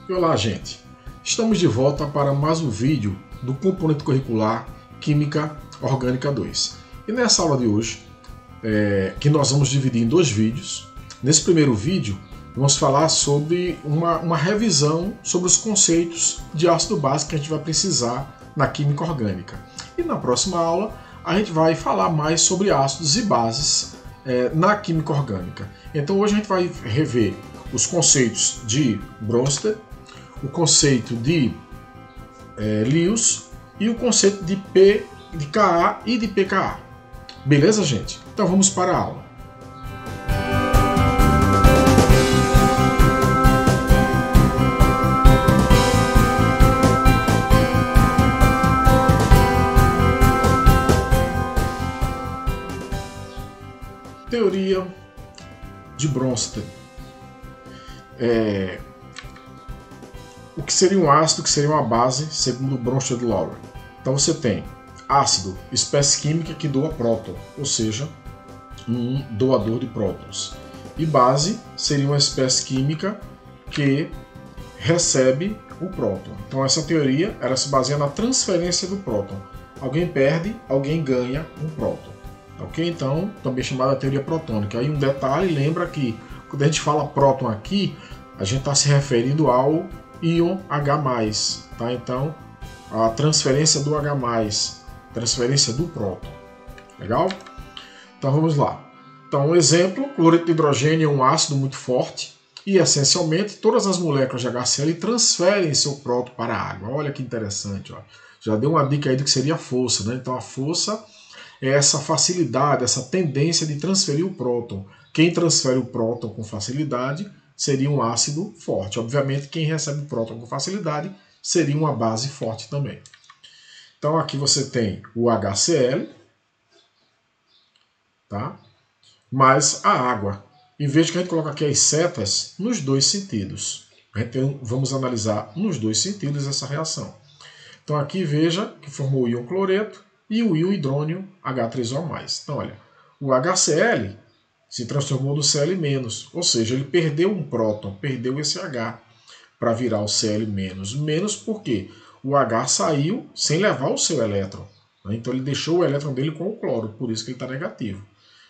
E olá, gente! Estamos de volta para mais um vídeo do componente curricular Química Orgânica 2. E nessa aula de hoje, que nós vamos dividir em dois vídeos, nesse primeiro vídeo vamos falar sobre uma revisão sobre os conceitos de ácido base que a gente vai precisar na química orgânica. E na próxima aula a gente vai falar mais sobre ácidos e bases na química orgânica. Então hoje a gente vai rever os conceitos de Bronsted, o conceito de Lewis e o conceito de Ka e de pKa. Beleza, gente? Então vamos para a aula. Teoria de Bronsted. O que seria um ácido, o que seria uma base, segundo Bronsted-Lowry. Então você tem ácido, espécie química que doa próton, ou seja, um doador de prótons. E base seria uma espécie química que recebe o próton. Então essa teoria ela se baseia na transferência do próton. Alguém perde, alguém ganha um próton. Ok? Então, também chamada teoria protônica. Aí um detalhe, lembra que quando a gente fala próton aqui, a gente está se referindo ao íon H+, tá? Então, a transferência do H+, transferência do próton. Legal? Então vamos lá. Então, um exemplo, cloreto de hidrogênio é um ácido muito forte e, essencialmente, todas as moléculas de HCl transferem seu próton para a água. Olha que interessante, ó. Já deu uma dica aí do que seria a força, né? Então, a força é essa facilidade, essa tendência de transferir o próton. Quem transfere o próton com facilidade seria um ácido forte. Obviamente, quem recebe o próton com facilidade seria uma base forte também. Então, aqui você tem o HCl, tá? Mais a água. E veja que a gente coloca aqui as setas nos dois sentidos. Então, vamos analisar nos dois sentidos essa reação. Então, aqui veja que formou o íon cloreto e o íon hidrônio H3O+. Então, olha, o HCl se transformou no Cl-, ou seja, ele perdeu um próton, perdeu esse H para virar o Cl-. Menos porque o H saiu sem levar o seu elétron. Né? Então, ele deixou o elétron dele com o cloro, por isso que ele está negativo.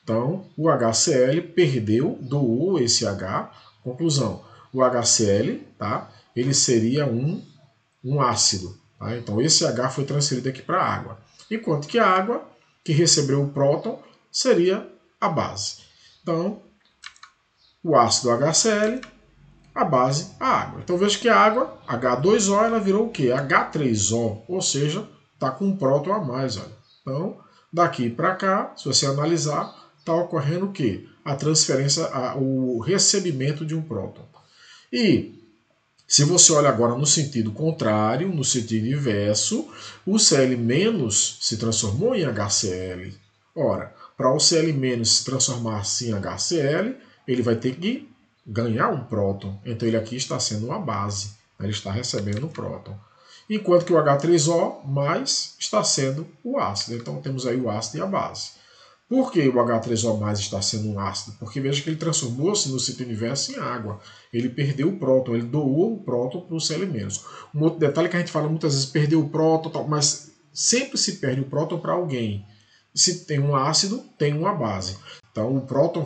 Então, o HCl perdeu, doou esse H. Conclusão, o HCl, tá? Ele seria um ácido. Tá? Então, esse H foi transferido aqui para a água. Enquanto que a água, que recebeu o próton, seria a base. Então, o ácido HCl, a base, a água. Então veja que a água, H2O, ela virou o quê? H3O, ou seja, está com um próton a mais. Olha. Então, daqui para cá, se você analisar, está ocorrendo o quê? A transferência, o recebimento de um próton. E se você olha agora no sentido contrário, no sentido inverso, o Cl- se transformou em HCl. Ora, para o Cl- se transformar assim em HCl, ele vai ter que ganhar um próton. Então ele aqui está sendo uma base. Ele está recebendo um próton. Enquanto que o H3O+ está sendo o ácido. Então temos aí o ácido e a base. Por que o H3O+ está sendo um ácido? Porque veja que ele transformou-se no sentido inverso em água. Ele perdeu o próton, ele doou o próton para o Cl-. Um outro detalhe que a gente fala muitas vezes, perdeu o próton, mas sempre se perde o próton para alguém. Se tem um ácido, tem uma base. Então o próton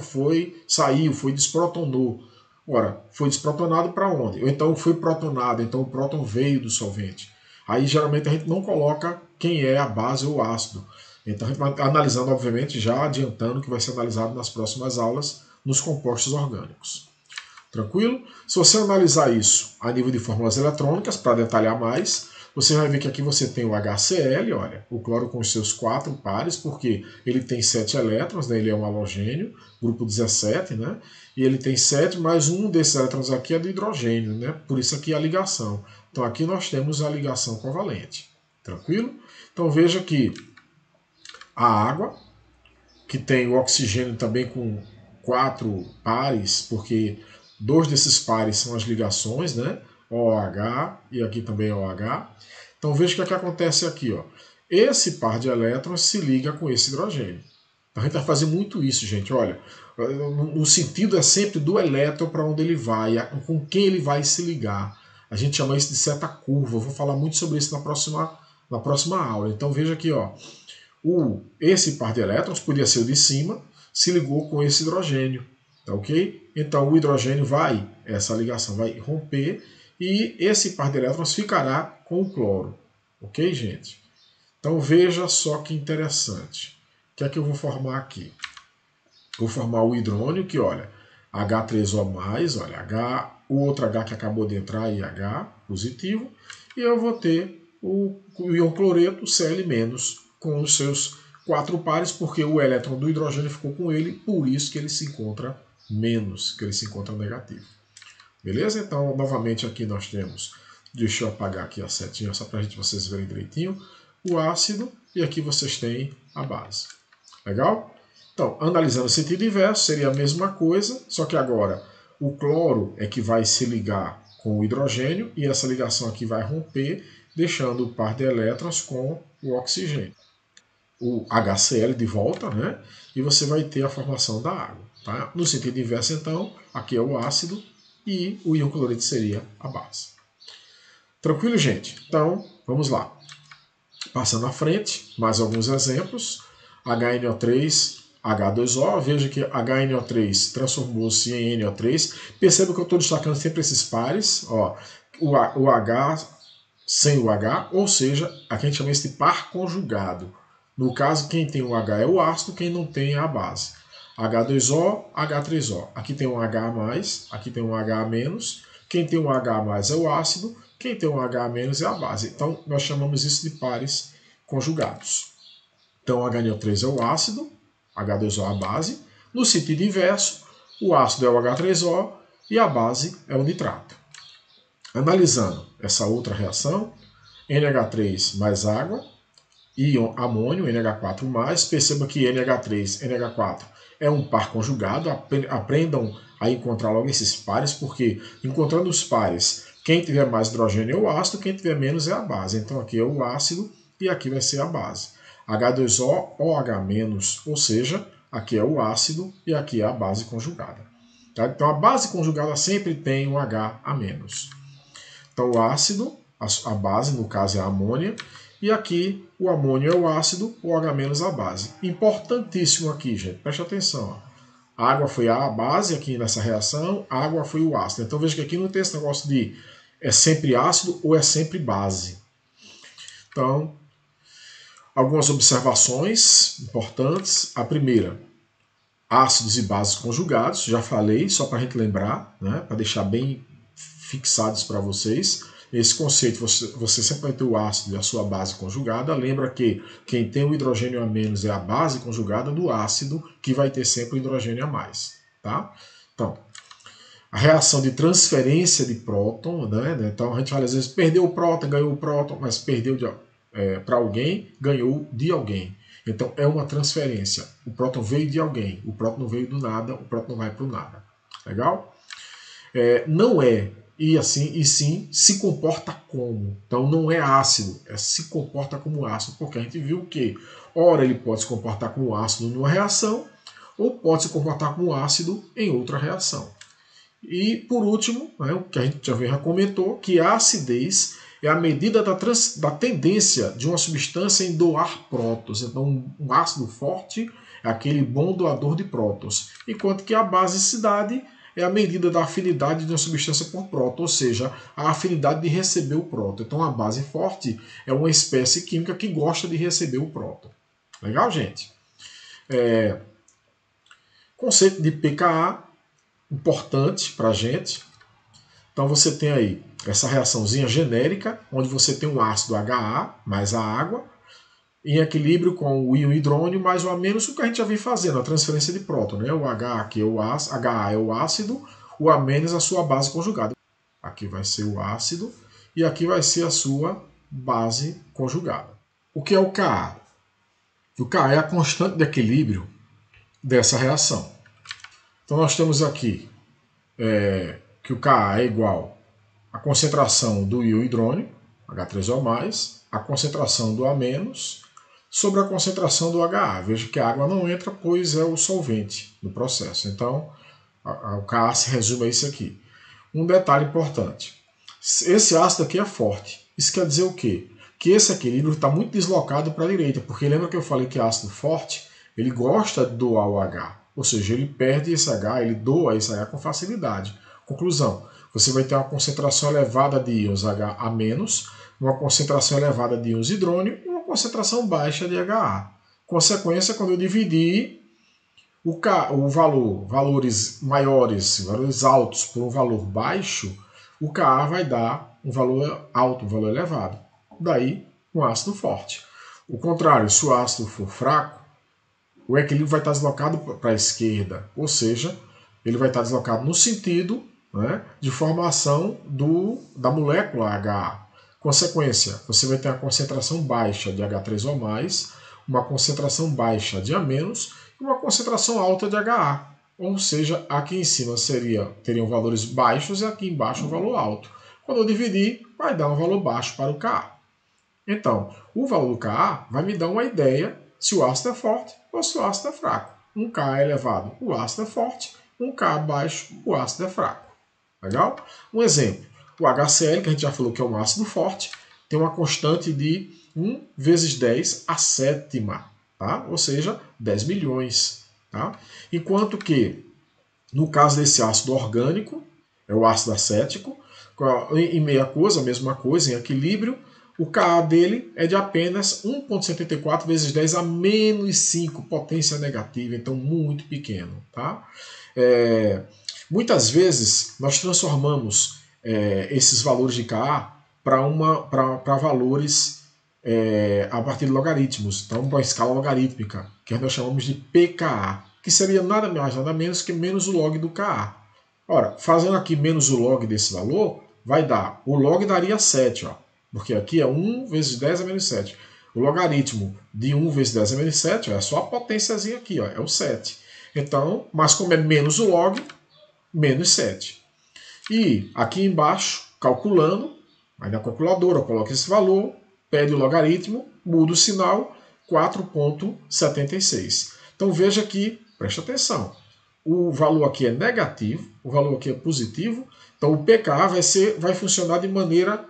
saiu, foi desprotonou. Ora, foi desprotonado para onde? Ou então foi protonado, então o próton veio do solvente. Aí geralmente a gente não coloca quem é a base ou o ácido. Então a gente vai analisando, obviamente, já adiantando que vai ser analisado nas próximas aulas nos compostos orgânicos. Tranquilo? Se você analisar isso a nível de fórmulas eletrônicas, para detalhar mais, você vai ver que aqui você tem o HCl, olha, o cloro com os seus 4 pares, porque ele tem 7 elétrons, né? Ele é um halogênio, grupo 17, né? E ele tem 7, mais um desses elétrons aqui é do hidrogênio, né? Por isso aqui a ligação. Então aqui nós temos a ligação covalente. Tranquilo? Então veja que a água, que tem o oxigênio também com 4 pares, porque 2 desses pares são as ligações, né? OH e aqui também OH. Então veja o que acontece aqui. Ó. Esse par de elétrons se liga com esse hidrogênio. Então, a gente vai fazer muito isso, gente. Olha, o sentido é sempre do elétron para onde ele vai, com quem ele vai se ligar. A gente chama isso de seta curva. Eu vou falar muito sobre isso na próxima aula. Então veja aqui, ó, esse par de elétrons, podia ser o de cima, se ligou com esse hidrogênio. Tá ok? Então o hidrogênio essa ligação vai romper e esse par de elétrons ficará com o cloro. Ok, gente? Então veja só que interessante. O que é que eu vou formar aqui? Vou formar o hidrônio, que olha, H3O+, olha, o outro H que acabou de entrar aí, H positivo, e eu vou ter o íon cloreto, Cl-, com os seus 4 pares, porque o elétron do hidrogênio ficou com ele, por isso que ele se encontra menos, que ele se encontra negativo. Beleza? Então, novamente aqui nós temos, deixa eu apagar aqui a setinha, só para vocês verem direitinho, o ácido, e aqui vocês têm a base. Legal? Então, analisando o sentido inverso, seria a mesma coisa, só que agora o cloro é que vai se ligar com o hidrogênio, e essa ligação aqui vai romper, deixando o par de elétrons com o oxigênio. O HCl de volta, né? E você vai ter a formação da água. Tá? No sentido inverso, então, aqui é o ácido e o íon cloreto seria a base. Tranquilo, gente? Então, vamos lá. Passando à frente, mais alguns exemplos. HNO3, H2O. Veja que HNO3 transformou-se em NO3. Perceba que eu estou destacando sempre esses pares. Ó, o H sem o H, ou seja, aqui a gente chama isso de par conjugado. No caso, quem tem o H é o ácido, quem não tem é a base. H2O, H3O. Aqui tem um H a mais, aqui tem um H a menos. Quem tem um H a mais é o ácido, quem tem um H a menos é a base. Então, nós chamamos isso de pares conjugados. Então, HNO3 é o ácido, H2O é a base. No sentido inverso, o ácido é o H3O e a base é o nitrato. Analisando essa outra reação, NH3 mais água, íon amônio, NH4+, perceba que NH3, NH4 é um par conjugado, aprendam a encontrar logo esses pares, porque encontrando os pares, quem tiver mais hidrogênio é o ácido, quem tiver menos é a base. Então aqui é o ácido e aqui vai ser a base. H2O, OH-, ou seja, aqui é o ácido e aqui é a base conjugada. Tá? Então a base conjugada sempre tem um H a menos. Então o ácido, a base no caso é a amônia, e aqui o amônio é o ácido, o OH- a base. Importantíssimo aqui, gente, preste atenção. A água foi a base aqui nessa reação, a água foi o ácido. Então veja que aqui não tem esse negócio de é sempre ácido ou é sempre base. Então, algumas observações importantes. A primeira, ácidos e bases conjugados, já falei, só para a gente lembrar, né, para deixar bem fixados para vocês. Esse conceito, você sempre vai ter o ácido e a sua base conjugada. Lembra que quem tem o hidrogênio a menos é a base conjugada do ácido, que vai ter sempre o hidrogênio a mais. Tá? Então, a reação de transferência de próton, né? Então a gente fala às vezes, perdeu o próton, ganhou o próton, mas perdeu para alguém, ganhou de alguém. Então é uma transferência. O próton veio de alguém, o próton não veio do nada, o próton não vai para o nada. Legal? Não é e sim se comporta como. Então não é ácido, se comporta como ácido, porque a gente viu que ora ele pode se comportar como ácido numa reação, ou pode se comportar como ácido em outra reação. E por último, né, o que a gente já comentou, que a acidez é a medida da tendência de uma substância em doar prótons. Então um ácido forte é aquele bom doador de prótons, enquanto que a basicidade é a medida da afinidade de uma substância por próton, ou seja, a afinidade de receber o próton. Então a base forte é uma espécie química que gosta de receber o próton. Legal, gente? Conceito de pKa, importante para a gente. Então você tem aí essa reaçãozinha genérica, onde você tem um ácido HA mais a água, em equilíbrio com o íon hidrônio mais o A-, o que a gente já vem fazendo, a transferência de próton. Né? O H aqui é o ácido, HA é o ácido, o A- a sua base conjugada. Aqui vai ser o ácido e aqui vai ser a sua base conjugada. O que é o Ka? O Ka é a constante de equilíbrio dessa reação. Então nós temos aqui que o Ka é igual à concentração do íon hidrônio, H3O+, a concentração do A-, sobre a concentração do HA. Veja que a água não entra, pois é o solvente do processo. Então, o Ka se resume a isso aqui. Um detalhe importante. esse ácido aqui é forte. Isso quer dizer o quê? Que esse equilíbrio está muito deslocado para a direita, porque lembra que eu falei que ácido forte, ele gosta de doar o H, ou seja, ele perde esse H, ele doa esse H com facilidade. Conclusão, você vai ter uma concentração elevada de íons H a menos, uma concentração elevada de íons hidrônio e uma concentração baixa de HA. Consequência, quando eu dividir valores maiores, valores altos por um valor baixo, o Ka vai dar um valor alto, um valor elevado. Daí, um ácido forte. O contrário, se o ácido for fraco, o equilíbrio vai estar deslocado para a esquerda, ou seja, ele vai estar deslocado no sentido, né, de formação da molécula HA. Consequência, você vai ter a concentração baixa de H3O+, uma concentração baixa de A- e uma concentração alta de HA. Ou seja, aqui em cima teriam valores baixos e aqui embaixo um valor alto. Quando eu dividir, vai dar um valor baixo para o Ka. Então, o valor do Ka vai me dar uma ideia se o ácido é forte ou se o ácido é fraco. Um Ka elevado, o ácido é forte. Um Ka baixo, o ácido é fraco. Legal? Um exemplo. O HCl, que a gente já falou que é um ácido forte, tem uma constante de 1 vezes 10 a sétima, tá? Ou seja, 10 milhões. Tá? Enquanto que, no caso desse ácido orgânico, é o ácido acético, em meia coisa, a mesma coisa, em equilíbrio, o Ka dele é de apenas 1,74 vezes 10 a menos 5, potência negativa, então muito pequeno. Tá? Muitas vezes nós transformamos esses valores de Ka para valores a partir de logaritmos, então uma escala logarítmica, que nós chamamos de pKa, que seria nada mais nada menos que menos o log do Ka. Ora, fazendo aqui menos o log desse valor, vai dar, o log daria 7, ó, porque aqui é 1 vezes 10 a menos 7. O logaritmo de 1 vezes 10 a menos 7 é só a potênciazinha aqui, ó, é o 7. Então, mas como é menos o log, menos 7. E aqui embaixo, calculando, aí na calculadora coloca esse valor, pede o logaritmo, muda o sinal, 4,76. Então veja que, preste atenção, o valor aqui é negativo, o valor aqui é positivo, então o pKa vai funcionar de maneira,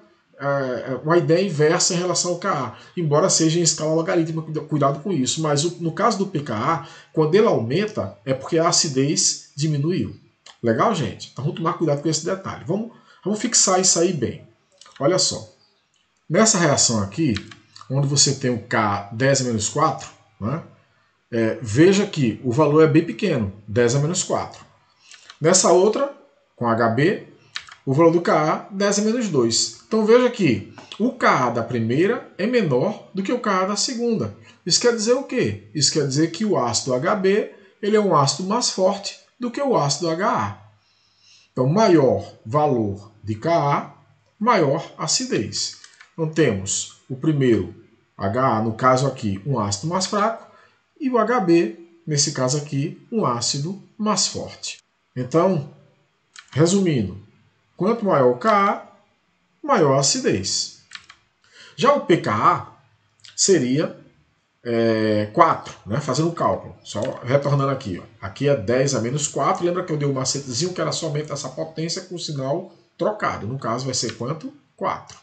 uma ideia inversa em relação ao Ka, embora seja em escala logarítmica, cuidado com isso. Mas no caso do pKa, quando ele aumenta, é porque a acidez diminuiu. Legal, gente? Então vamos tomar cuidado com esse detalhe. Vamos fixar isso aí bem. Olha só. Nessa reação aqui, onde você tem o K 10 a menos 4, né, veja que o valor é bem pequeno, 10 a menos 4. Nessa outra, com HB, o valor do Ka 10 a menos 2. Então veja que o Ka da primeira é menor do que o Ka da segunda. Isso quer dizer o quê? Isso quer dizer que o ácido HB ele é um ácido mais forte do que o ácido HA. Então, maior valor de Ka, maior acidez. Então, temos o primeiro, HA, no caso aqui, um ácido mais fraco, e o HB, nesse caso aqui, um ácido mais forte. Então, resumindo, quanto maior o Ka, maior a acidez. Já o pKa seria 4, né? Fazendo o cálculo, só retornando aqui. Ó. Aqui é 10 a menos 4, lembra que eu dei um macetezinho que era somente essa potência com o sinal trocado. No caso vai ser quanto? 4.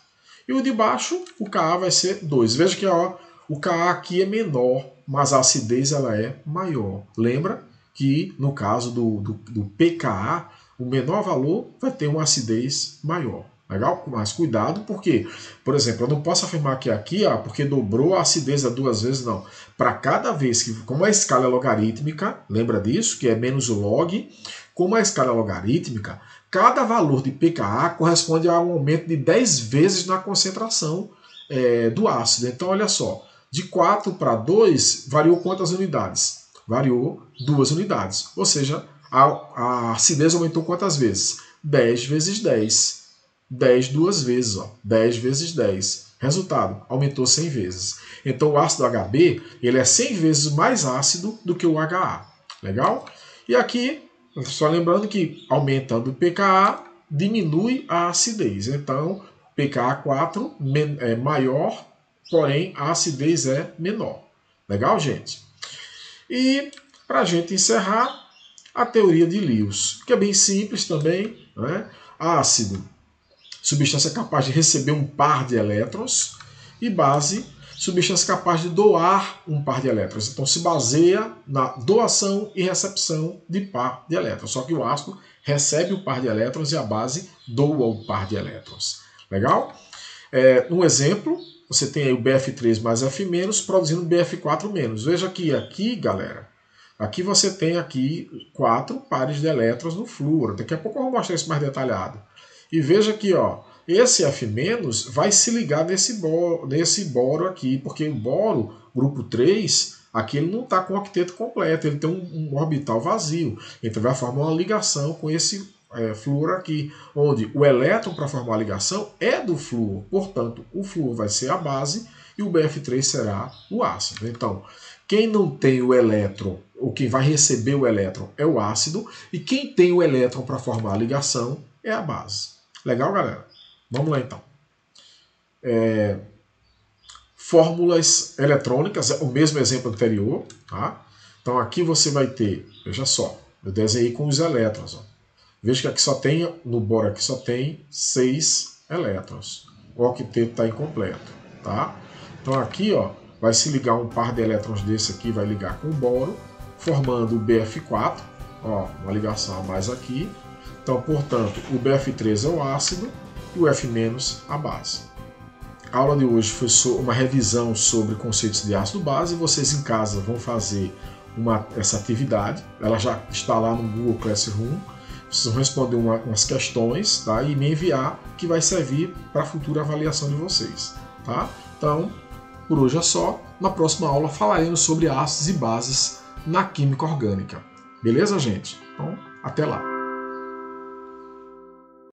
E o de baixo, o Ka vai ser 2. Veja que ó, o Ka aqui é menor, mas a acidez ela é maior. Lembra que no caso do pKa, o menor valor vai ter uma acidez maior. Legal? Mas cuidado, porque, por exemplo, eu não posso afirmar que aqui, porque dobrou a acidez duas vezes, não. Para cada vez que, como a escala é logarítmica, lembra disso, que é menos o log, como a escala é logarítmica, cada valor de pKa corresponde a um aumento de 10 vezes na concentração do ácido. Então, olha só, de 4 para 2, variou quantas unidades? Variou 2 unidades. Ou seja, a acidez aumentou quantas vezes? 10 vezes 10. 10 duas vezes, ó. 10 vezes 10. Resultado, aumentou 100 vezes. Então o ácido HB ele é 100 vezes mais ácido do que o HA. Legal? E aqui, só lembrando que aumentando o pKa, diminui a acidez. Então, pKa 4 é maior, porém a acidez é menor. Legal, gente? E, para a gente encerrar, a teoria de Lewis, que é bem simples também. Né? Ácido substância capaz de receber um par de elétrons, e base, substância capaz de doar um par de elétrons. Então se baseia na doação e recepção de par de elétrons. Só que o ácido recebe o par de elétrons e a base doa o par de elétrons. Legal? Um exemplo, você tem aí o BF3 mais F- produzindo BF4-. Veja que aqui, galera, aqui você tem aqui 4 pares de elétrons no flúor. Daqui a pouco eu vou mostrar isso mais detalhado. E veja aqui, ó, esse F- vai se ligar nesse boro aqui, porque o boro, grupo 3, aqui ele não está com o octeto completo, ele tem um orbital vazio. Então vai formar uma ligação com esse flúor aqui, onde o elétron para formar a ligação é do flúor. Portanto, o flúor vai ser a base e o BF3 será o ácido. Então, quem não tem o elétron, ou quem vai receber o elétron é o ácido, e quem tem o elétron para formar a ligação é a base. Legal, galera? Vamos lá, então. Fórmulas eletrônicas, o mesmo exemplo anterior. Tá? Então, aqui você vai ter, veja só, eu desenhei com os elétrons. Ó. Veja que aqui só tem, no boro aqui só tem 6 elétrons. O octeto está incompleto. Tá? Então, aqui ó, vai se ligar um par de elétrons desse aqui, vai ligar com o boro, formando o BF4, ó, uma ligação a mais aqui. Então, portanto, o BF3 é o ácido e o F- a base. A aula de hoje foi uma revisão sobre conceitos de ácido-base. Vocês em casa vão fazer essa atividade. Ela já está lá no Google Classroom. Vocês vão responder umas questões, tá? E me enviar, que vai servir para a futura avaliação de vocês. Tá? Então, por hoje é só. Na próxima aula falaremos sobre ácidos e bases na química orgânica. Beleza, gente? Então, até lá!